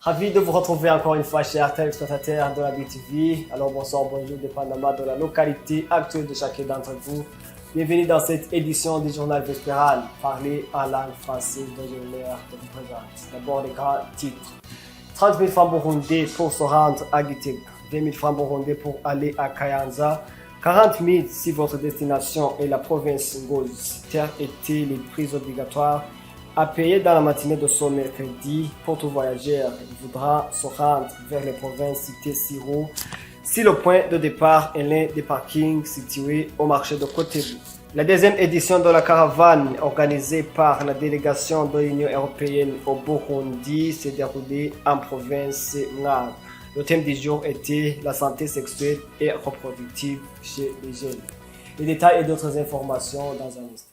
Ravi de vous retrouver encore une fois, chers téléspectateurs de la BTV. Alors bonsoir, bonjour, dépendamment de la localité actuelle de chacun d'entre vous. Bienvenue dans cette édition du journal Vespéral, parlé en langue française dont j'ai l'honneur de vous présenter. D'abord les grands titres. 30 000 francs burundais pour se rendre à Gitega, 20 000 francs burundais pour aller à Kayanza, 40 000 si votre destination est la province Ngozi. Tels étaient les prix obligatoires à payer dans la matinée de ce mercredi pour tout voyageur qui voudra se rendre vers les provinces citées Siro si le point de départ est l'un des parkings situés au marché de Kotebu. La deuxième édition de la caravane organisée par la délégation de l'Union européenne au Burundi s'est déroulée en province Mwaro. Le thème du jour était la santé sexuelle et reproductive chez les jeunes. Les détails et d'autres informations dans un instant.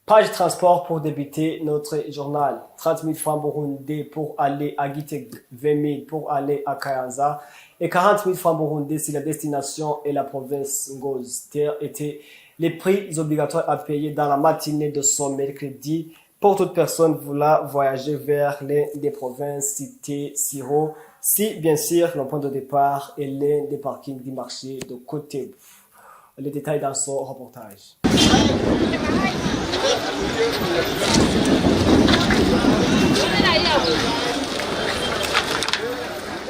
Page transport pour débuter notre journal. 30 000 francs burundais pour aller à Gitega, 20 000 pour aller à Kayanza et 40 000 francs burundais si la destination est la province Ngozi. Tels étaient les prix obligatoires à payer dans la matinée de ce mercredi pour toute personne voulant voyager vers l'une des provinces citées Siro, si bien sûr le point de départ est l'un des parkings du marché de Kotebu. Les détails dans ce reportage.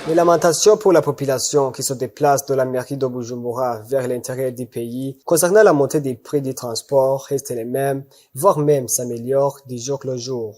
Les lamentations pour la population qui se déplace de la mairie de Bujumbura vers l'intérieur du pays concernant la montée des prix du transport restent les mêmes, voire même s'améliorent du jour le jour.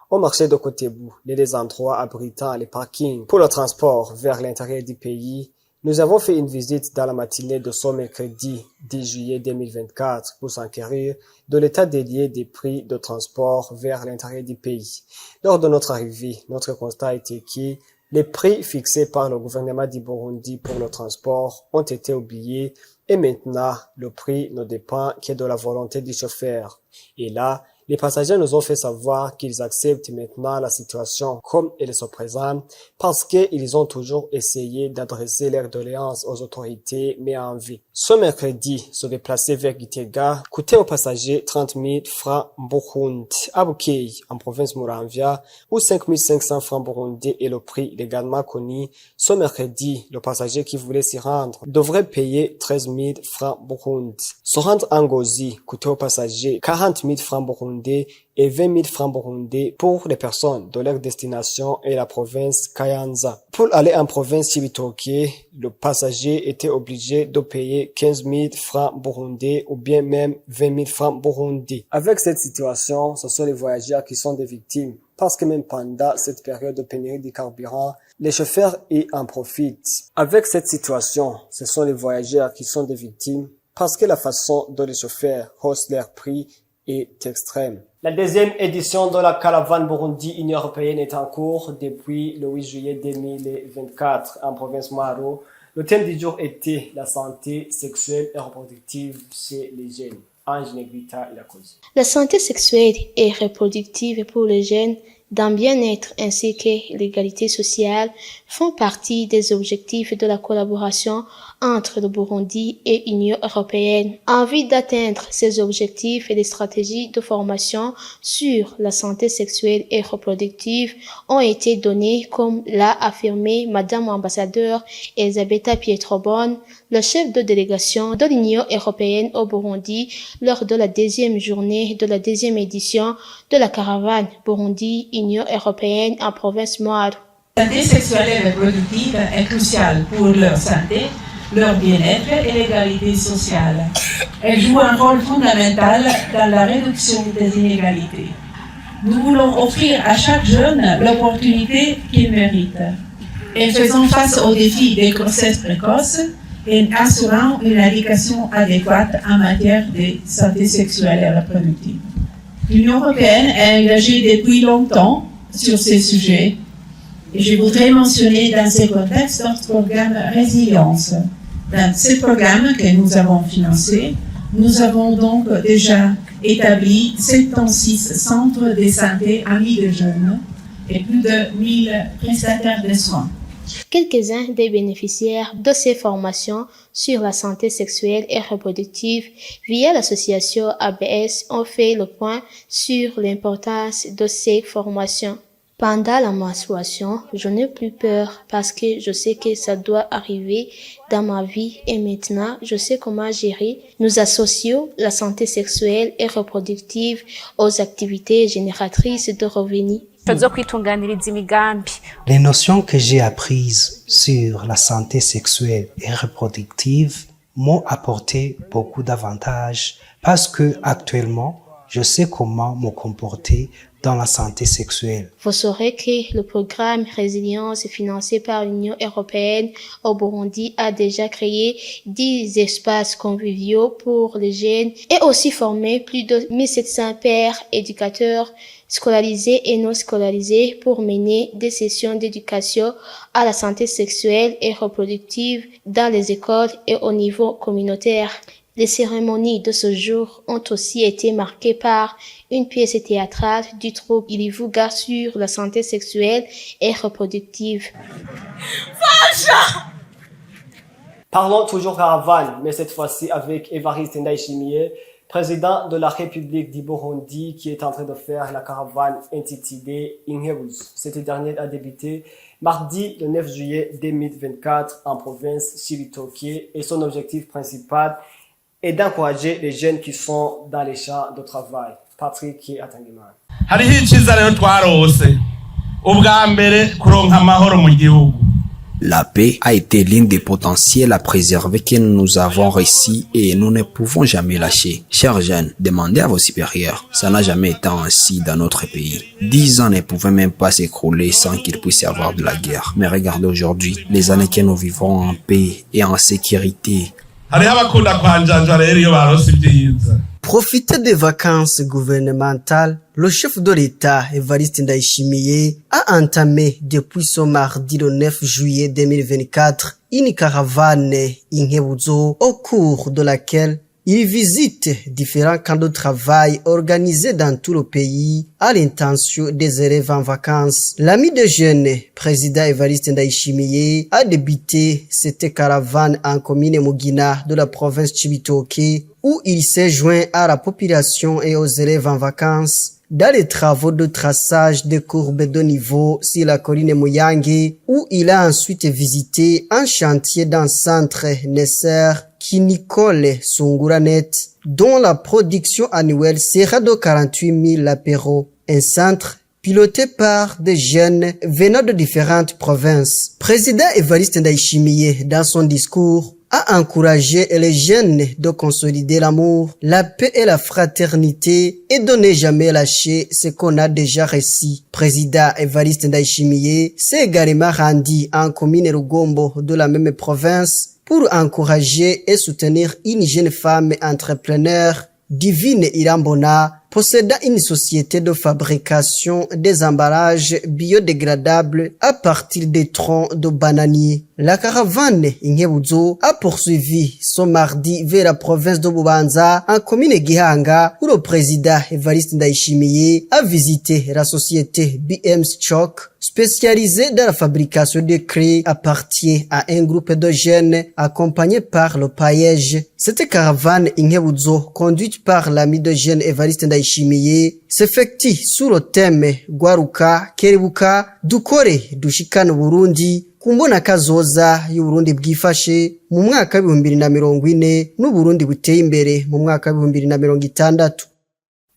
Au marché de Kotebu, les endroits abritant les parkings pour le transport vers l'intérieur du pays, nous avons fait une visite dans la matinée de ce mercredi 10 juillet 2024 pour s'enquérir de l'état délié des prix de transport vers l'intérieur du pays. Lors de notre arrivée, notre constat était que les prix fixés par le gouvernement du Burundi pour le transport ont été oubliés et maintenant le prix ne dépend que de la volonté du chauffeur. Et là, les passagers nous ont fait savoir qu'ils acceptent maintenant la situation comme elle se présente parce qu'ils ont toujours essayé d'adresser leurs doléances aux autorités mais en vain. Ce mercredi, se déplacer vers Gitega coûtait aux passagers 30 000 francs burundais à Bukei, en province Muramvya, où 5 500 francs burundais est le prix légalement connu. Ce mercredi, le passager qui voulait s'y rendre devrait payer 13 000 francs burundais. Se rendre à Ngozi coûtait aux passagers 40 000 francs burundais et 20 000 francs burundais pour les personnes de leur destination et la province Kayanza. Pour aller en province Cibitoke, le passager était obligé de payer 15 000 francs burundais ou bien même 20 000 francs burundais. Avec cette situation, ce sont les voyageurs qui sont des victimes parce que même pendant cette période de pénurie de carburant, les chauffeurs y en profitent. Avec cette situation, ce sont les voyageurs qui sont des victimes parce que la façon dont les chauffeurs haussent leurs prix est extrême. La deuxième édition de la caravane Burundi Union européenne est en cours depuis le 8 juillet 2024 en province Mwaro. Le thème du jour était la santé sexuelle et reproductive chez les jeunes. Ange Negrita et la cause. La santé sexuelle et reproductive pour les jeunes dans bien-être ainsi que l'égalité sociale font partie des objectifs de la collaboration entre le Burundi et l'Union européenne. En vue d'atteindre ces objectifs, et des stratégies de formation sur la santé sexuelle et reproductive ont été données, comme l'a affirmé Madame l'ambassadeur Elisabetta Pietrobon, le chef de délégation de l'Union européenne au Burundi, lors de la deuxième journée de la deuxième édition de la caravane Burundi Union européenne en province Mwaro. La santé sexuelle et reproductive est cruciale pour leur santé, leur bien-être et l'égalité sociale. Elle joue un rôle fondamental dans la réduction des inégalités. Nous voulons offrir à chaque jeune l'opportunité qu'il mérite. Et faisons face aux défis des grossesses précoces et assurant une éducation adéquate en matière de santé sexuelle et reproductive. L'Union européenne est engagée depuis longtemps sur ces sujets et je voudrais mentionner dans ce contexte notre programme Résilience. Dans ce programme que nous avons financé, nous avons donc déjà établi 76 centres de santé amis des jeunes et plus de 1000 prestataires de soins. Quelques-uns des bénéficiaires de ces formations sur la santé sexuelle et reproductive via l'association ABS ont fait le point sur l'importance de ces formations. Pendant la menstruation, je n'ai plus peur parce que je sais que ça doit arriver dans ma vie et maintenant je sais comment gérer. Nous associons la santé sexuelle et reproductive aux activités génératrices de revenus. Les notions que j'ai apprises sur la santé sexuelle et reproductive m'ont apporté beaucoup d'avantages parce que actuellement, je sais comment me comporter dans la santé sexuelle. Vous saurez que le programme Résilience financé par l'Union européenne au Burundi a déjà créé 10 espaces conviviaux pour les jeunes et aussi formé plus de 1700 pères éducateurs scolarisés et non scolarisés pour mener des sessions d'éducation à la santé sexuelle et reproductive dans les écoles et au niveau communautaire. Les cérémonies de ce jour ont aussi été marquées par une pièce théâtrale du troupe Ilivuga sur la santé sexuelle et reproductive. Parlons toujours caravane, mais cette fois-ci avec Évariste Ndayishimiye, président de la République du Burundi, qui est en train de faire la caravane intitulée Inkebuz. Cette dernière a débuté mardi le 9 juillet 2024 en province Cibitoke et son objectif principal et d'encourager les jeunes qui sont dans les champs de travail. Patrick Atangimana. Hariho iciza rero twarose ubwa mbere kuronka amahoro mu gihugu. La paix a été l'une des potentiels à préserver que nous avons réussi et nous ne pouvons jamais lâcher. Chers jeunes, demandez à vos supérieurs. Ça n'a jamais été ainsi dans notre pays. 10 ans ne pouvaient même pas s'écrouler sans qu'il puisse y avoir de la guerre. Mais regardez aujourd'hui, les années que nous vivons en paix et en sécurité. Profiter des vacances gouvernementales, le chef de l'État, Évariste Ndayishimiye, a entamé depuis ce mardi le 9 juillet 2024 une caravane Inkebuzo au cours de laquelle il visite différents camps de travail organisés dans tout le pays à l'intention des élèves en vacances. L'ami de jeunes, président Évariste Ndayishimiye, a débuté cette caravane en commune Mugina de la province Cibitoke où il s'est joint à la population et aux élèves en vacances dans les travaux de traçage des courbes de niveau sur la colline Muyange où il a ensuite visité un chantier d'un centre Nesser Kinikole Sunguranet dont la production annuelle sera de 48 000 apéros. Un centre piloté par des jeunes venant de différentes provinces. Président Évariste Ndayishimiye, dans son discours, a encouragé les jeunes de consolider l'amour, la paix et la fraternité et de ne jamais lâcher ce qu'on a déjà réussi. Président Évariste Ndayishimiye s'est également rendu en commune Rugombo de la même province pour encourager et soutenir une jeune femme entrepreneur, Divine Irambona, possédant une société de fabrication des emballages biodégradables à partir des troncs de bananiers. La caravane Inkebuzo a poursuivi ce mardi vers la province de Bubanza en commune Gihanga où le président Évariste Ndayishimiye a visité la société BM Stock spécialisée dans la fabrication de craie appartient à un groupe de jeunes accompagnés par le paillage. Cette caravane Inkebuzo conduite par l'ami de jeunes Évariste Ndayishimiye s'effectue sous le thème Gwaruka Kerebuka Dukore Dushikane Burundi kumbona kazoza y'Uburundi bwifashe mu mwaka wa 2040 n'Uburundi buteye imbere mu mwaka wa 2060.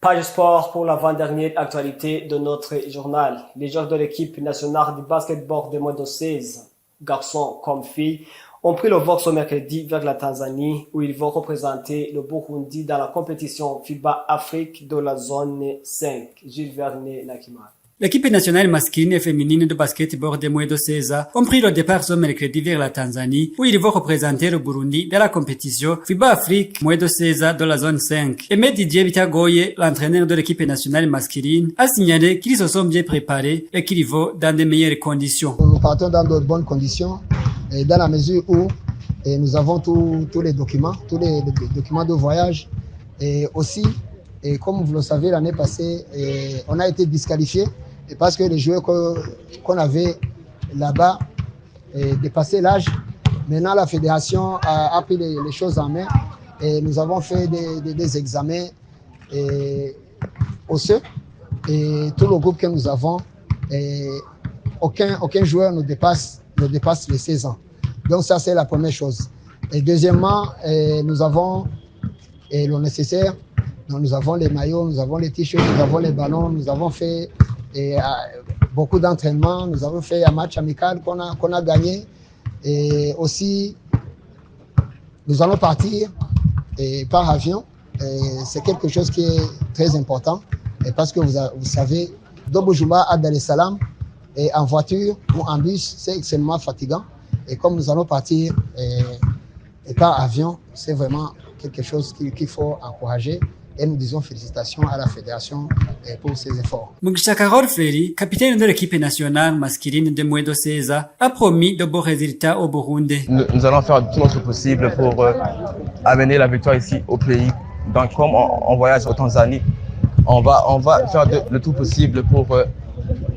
Page sport pour l'avant-dernière actualité de notre journal. Les joueurs de l'équipe nationale du basketball de moins de 16, garçons comme filles, ont pris le vol ce mercredi vers la Tanzanie où ils vont représenter le Burundi dans la compétition FIBA Afrique de la zone 5. Gilles Vernet Nakima. L'équipe nationale masculine et féminine de basketball de moins de 16 ans ont pris le départ ce mercredi vers la Tanzanie où ils vont représenter le Burundi dans la compétition FIBA Afrique moins de 16 ans de la zone 5. Aimé Didier Bitagoye, l'entraîneur de l'équipe nationale masculine, a signalé qu'ils se sont bien préparés et qu'ils vont dans de meilleures conditions. Nous partons dans de bonnes conditions et dans la mesure où nous avons tous les documents, de voyage et aussi, et comme vous le savez, l'année passée, on a été disqualifiés parce que les joueurs qu'on avait là-bas dépassé l'âge. Maintenant, la fédération a pris les choses en main et nous avons fait des examens osseux et tout le groupe que nous avons, aucun joueur ne dépasse les 16 ans. Donc ça, c'est la première chose. Et deuxièmement, nous avons le nécessaire. Donc, nous avons les maillots, nous avons les t-shirts, nous avons les ballons, nous avons fait beaucoup d'entraînements, nous avons fait un match amical qu'on a gagné. Et aussi, nous allons partir par avion. C'est quelque chose qui est très important parce que vous savez, de Bujumbura à Dar es Salaam, en voiture ou en bus, c'est extrêmement fatigant. Et comme nous allons partir par avion, c'est vraiment quelque chose qu'il faut encourager. Et nous disons félicitations à la fédération pour ses efforts. Mugisha Karol Feri, capitaine de l'équipe nationale masculine de Mwedo Seza, a promis de beaux résultats au Burundi. Nous allons faire tout notre possible pour amener la victoire ici au pays. Donc comme on voyage en Tanzanie, on va faire le tout possible pour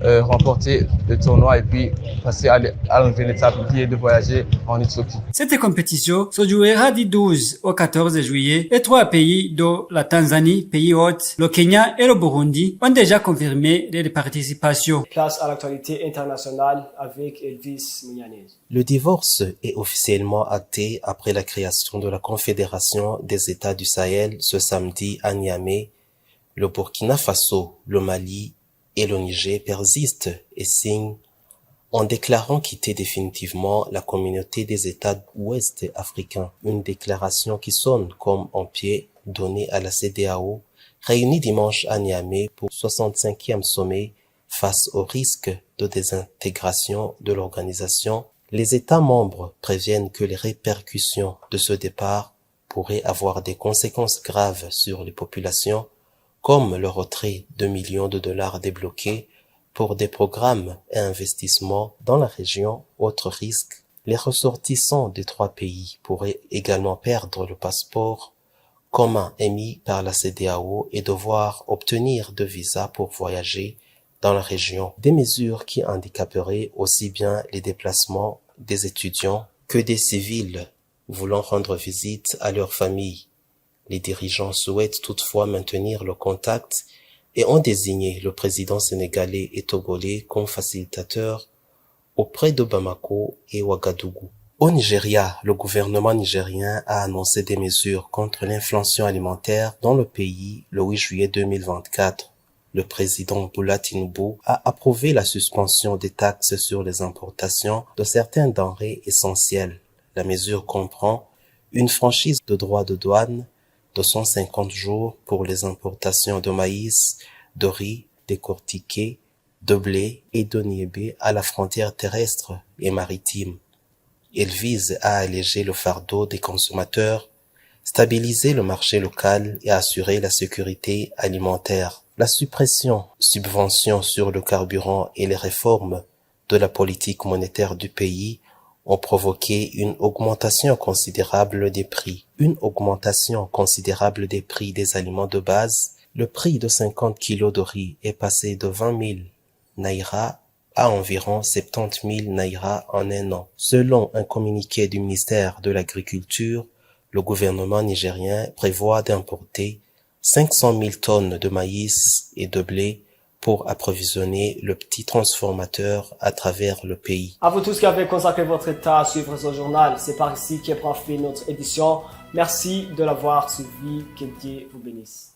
remporter le tournoi et puis passer à la nouvelle étape qui est de voyager en Éthiopie. Cette compétition se jouera du 12 au 14 juillet et 3 pays dont la Tanzanie, pays hôte, le Kenya et le Burundi ont déjà confirmé leur participation. Place à l'actualité internationale avec Elvis Mounianez. Le divorce est officiellement acté après la création de la Confédération des États du Sahel ce samedi à Niamey. Le Burkina Faso, le Mali et le Niger persistent et signent en déclarant quitter définitivement la communauté des États ouest africains. Une déclaration qui sonne comme un pied donné à la CEDEAO, réunie dimanche à Niamey pour le 65e sommet face au risque de désintégration de l'organisation. Les États membres préviennent que les répercussions de ce départ pourraient avoir des conséquences graves sur les populations, comme le retrait de millions de dollars débloqués pour des programmes et investissements dans la région. Autre risque, les ressortissants des 3 pays pourraient également perdre le passeport commun émis par la CEDEAO et devoir obtenir de visas pour voyager dans la région. Des mesures qui handicaperaient aussi bien les déplacements des étudiants que des civils voulant rendre visite à leur famille. Les dirigeants souhaitent toutefois maintenir le contact et ont désigné le président sénégalais et togolais comme facilitateur auprès de Bamako et Ouagadougou. Au Nigeria, le gouvernement nigérien a annoncé des mesures contre l'inflation alimentaire dans le pays le 8 juillet 2024. Le président Bola Tinubu a approuvé la suspension des taxes sur les importations de certaines denrées essentielles. La mesure comprend une franchise de droits de douane de 150 jours pour les importations de maïs, de riz décortiqué, de blé et de niébé à la frontière terrestre et maritime. Elle vise à alléger le fardeau des consommateurs, stabiliser le marché local et assurer la sécurité alimentaire. La suppression, subventions sur le carburant et les réformes de la politique monétaire du pays ont provoqué une augmentation considérable des prix. Une augmentation considérable des prix des aliments de base. Le prix de 50 kilos de riz est passé de 20 000 naira à environ 70 000 naira en un an. Selon un communiqué du ministère de l'Agriculture, le gouvernement nigérien prévoit d'importer 500 000 tonnes de maïs et de blé pour approvisionner le petit transformateur à travers le pays. À vous tous qui avez consacré votre temps à suivre ce journal, c'est par ici que prend fin notre édition. Merci de l'avoir suivi, que Dieu vous bénisse.